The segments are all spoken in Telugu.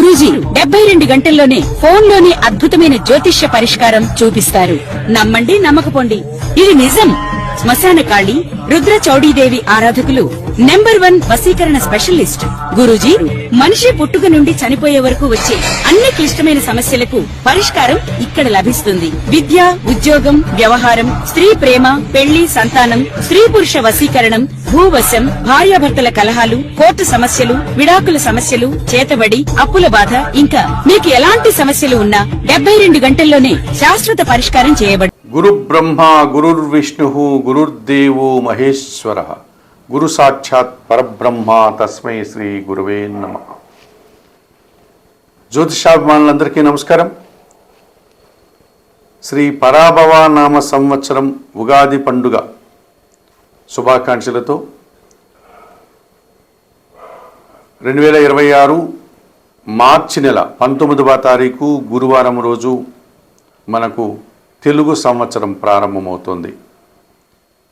గురూజీ 72 గంటల్లోనే ఫోన్ లోనే అద్భుతమైన జ్యోతిష్య పరిష్కారం చూపిస్తారు. నమ్మండి నమ్మకపోండి, ఇది నిజం. శ్మశాన కాళి రుద్ర చౌడీదేవి ఆరాధకులు నంబర్ 1 వశీకరణ స్పెషలిస్ట్ గురూజీ. మనిషి పుట్టుక నుండి చనిపోయే వరకు వచ్చే అన్ని క్లిష్టమైన సమస్యలకు పరిష్కారం ఇక్కడ లభిస్తుంది. విద్య, ఉద్యోగం, వ్యవహారం, స్త్రీ ప్రేమ, పెళ్లి, సంతానం, స్త్రీ పురుష వశీకరణం, భూవశం, భార్యాభర్తల కలహాలు, కోర్టు సమస్యలు, విడాకుల సమస్యలు, చేతబడి, అప్పుల బాధ, ఇంకా మీకు ఎలాంటి సమస్యలు ఉన్నా 72 గంటల్లోనే శాశ్వత పరిష్కారం చేయబడి. గురు బ్రహ్మ గురుర్విష్ణు గురుర్దేవో మహేశ్వర గురు సాక్షాత్ పరబ్రహ్మ తస్మై శ్రీ గురువే నమః. జ్యోతిషాభిమానులందరికీ నమస్కారం. శ్రీ పరాభవ నామ సంవత్సరం ఉగాది పండుగ శుభాకాంక్షలతో 2026 మార్చి నెల 19వ తారీఖు గురువారం రోజు మనకు తెలుగు సంవత్సరం ప్రారంభమవుతోంది.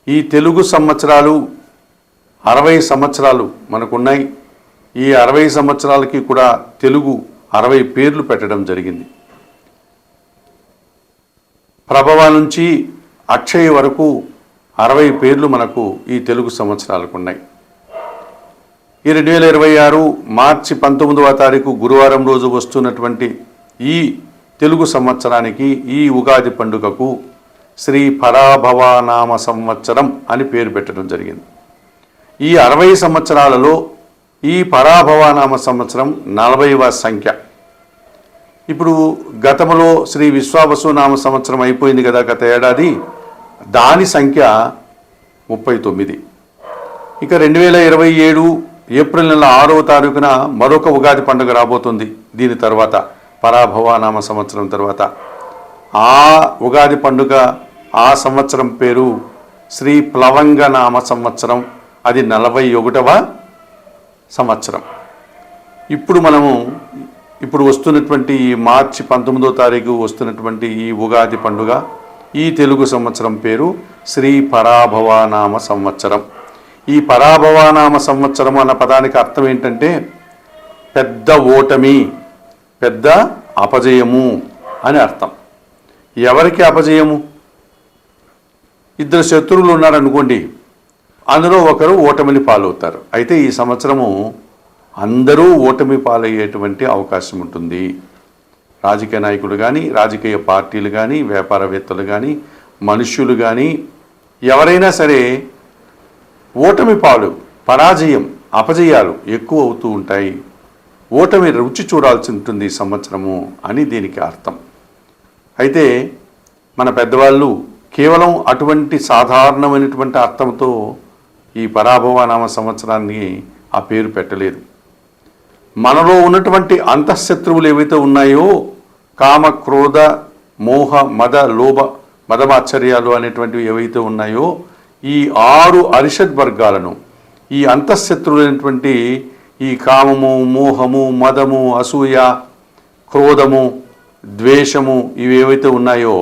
ఈ తెలుగు సంవత్సరాలు 60 సంవత్సరాలు మనకున్నాయి. ఈ 60 సంవత్సరాలకి కూడా తెలుగు 60 పేర్లు పెట్టడం జరిగింది. ప్రభవ నుంచి అక్షయ వరకు 60 పేర్లు మనకు ఈ తెలుగు సంవత్సరాలకు ఉన్నాయి. ఈ 2026 మార్చి 19వ తారీఖు గురువారం రోజు వస్తున్నటువంటి ఈ తెలుగు సంవత్సరానికి, ఈ ఉగాది పండుగకు శ్రీ పరాభవ నామ సంవత్సరం అని పేరు పెట్టడం జరిగింది. ఈ 60 సంవత్సరాలలో ఈ పరాభవ నామ సంవత్సరం 40వ సంఖ్య. ఇప్పుడు గతంలో శ్రీ విశ్వావసు నామ సంవత్సరం అయిపోయింది కదా గత ఏడాది, దాని సంఖ్య 39. ఇక 2027 ఏప్రిల్ నెల 6వ తారీఖున మరొక ఉగాది పండుగ రాబోతుంది. దీని తర్వాత పరాభవ నామ సంవత్సరం తర్వాత ఆ ఉగాది పండుగ, ఆ సంవత్సరం పేరు శ్రీ ప్లవంగ నామ సంవత్సరం. అది 41వ సంవత్సరం. ఇప్పుడు వస్తున్నటువంటి ఈ మార్చి 19వ తారీఖు వస్తున్నటువంటి ఈ ఉగాది పండుగ, ఈ తెలుగు సంవత్సరం పేరు శ్రీ పరాభవ నామ సంవత్సరం. ఈ పరాభవ నామ సంవత్సరం అన్న పదానికి అర్థం ఏంటంటే పెద్ద ఓటమి, పెద్ద అపజయము అని అర్థం. ఎవరికి అపజయము? ఇద్దరు శత్రువులు ఉన్నారనుకోండి, అందులో ఒకరు ఓటమిని పాలవుతారు. అయితే ఈ సంవత్సరము అందరూ ఓటమి పాలయ్యేటువంటి అవకాశం ఉంటుంది. రాజకీయ నాయకులు కానీ, రాజకీయ పార్టీలు కానీ, వ్యాపారవేత్తలు కానీ, మనుష్యులు కానీ, ఎవరైనా సరే ఓటమి పాలు, పరాజయం, అపజయాలు ఎక్కువ అవుతూ ఉంటాయి. ఓటమి రుచి చూడాల్సి ఉంటుంది ఈ సంవత్సరము అని దీనికి అర్థం. అయితే మన పెద్దవాళ్ళు కేవలం అటువంటి సాధారణమైనటువంటి అర్థంతో ఈ పరాభవ నామ సంవత్సరాన్ని ఆ పేరు పెట్టలేదు. మనలో ఉన్నటువంటి అంతఃశత్రువులు ఏవైతే ఉన్నాయో, కామ, క్రోధ, మోహ, మద, లోభ, మదమాశ్చర్యాలు అనేటువంటివి ఏవైతే ఉన్నాయో, ఈ 6 అరిషడ్ వర్గాలను, ఈ అంతఃశత్రువులైనటువంటి ఈ కామము, మోహము, మదము, అసూయ, క్రోధము, ద్వేషము, ఇవి ఏవైతే ఉన్నాయో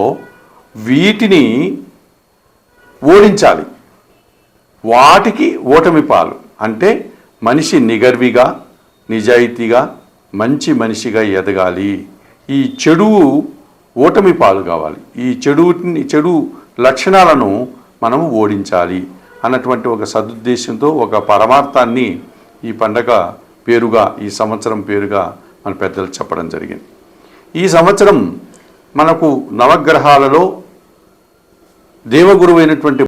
వీటిని ఓడించాలి. వాటికి ఓటమి పాలు. అంటే మనిషి నిగర్విగా, నిజాయితీగా, మంచి మనిషిగా ఎదగాలి. ఈ చెడు ఓటమి పాలు కావాలి. ఈ చెడు లక్షణాలను మనం ఓడించాలి అన్నటువంటి ఒక సదుద్దేశంతో, ఒక పరమార్థాన్ని ఈ పండగ పేరుగా, ఈ సంవత్సరం పేరుగా మన పెద్దలు చెప్పడం జరిగింది. ఈ సంవత్సరం మనకు నవగ్రహాలలో దేవగురువు అయినటువంటి